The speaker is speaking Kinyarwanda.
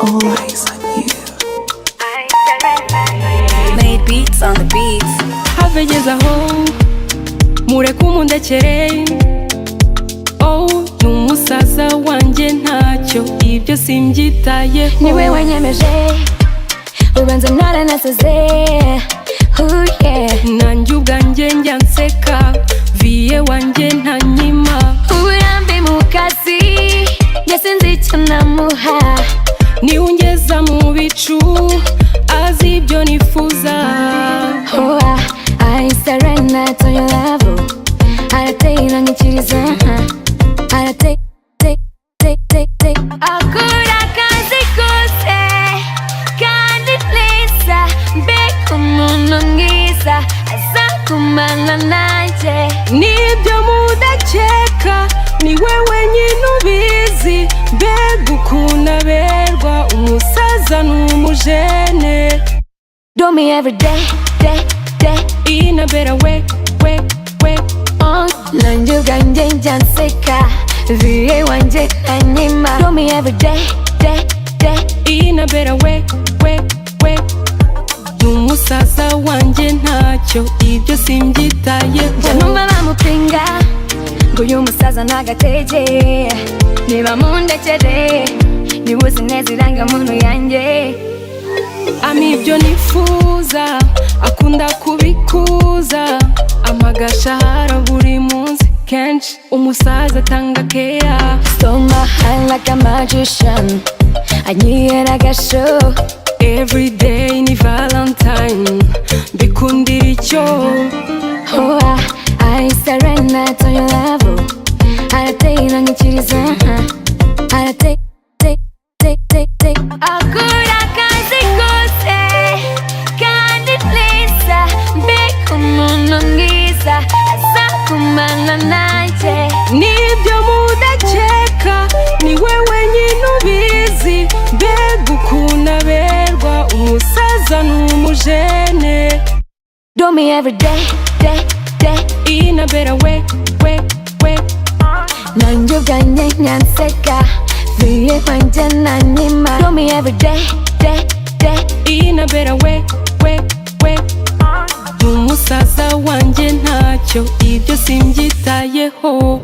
All eyes on you. Made beats on the beats. Havegeza aho mureke umundekere. Oh, n'umusaza wanjye ntacyo ibyo simbyitayeho. Niwe wanyemeje ubanza naranasaze. Oh yeah. Nanjye ubwanjye njya nseka viye wanjye ntanyima. Uburambe mu kazi njye sinzi icyo namuha. Niwe ungeza mu bicu azi ibyo nifuza. Oh, I surrender to your love. Aratera nkikiriza. Aratera akora akazi kose kandi neza. Mbega umuntu mwiza aza kumana nanjye. Nibyo mudakeka niwe wenyine ubizi. Mbega ukuntu aberwa umusaza n'umujene. Do me every day, day, day. In a better way, way, way. Oh, nanjye ubwanjye njya nseka viye wanjye ntanyima. Do me every day, day, day. In a better way, way, way. N'umusaza wanjye ntacyo ibyo simbyitayeho. Numva bamupinga ngo uyu musaza ntagatege. Niba mundekere niba uzi neza irangamuntu yanjye. Ibyo nifuza akunda kubikuza. Amagashahara buri munsi kenshi umusaza atanga keya. Stole my hand like a magician. Anyihera agasho. Every day ni Valentine mbikundira icyo. Oh, I surrender to your love. Aratera nkikiriza. Aratera akora akazi kose kandi neza. Mbega umuntu mwiza aza kumana nanjye. Nibyo mudakeka niwe wenyine ubizi. Mbega ukuntu aberwa umusaza n'umujene. Do me every day, day, day. In a better way, way, way. nanjye ubwanjye nyanseka viye wanjye ntanyima. Do me every day, day, day. In a better way, way, way. N'umusaza wanjye ntacyo ibyo simbyitayeho.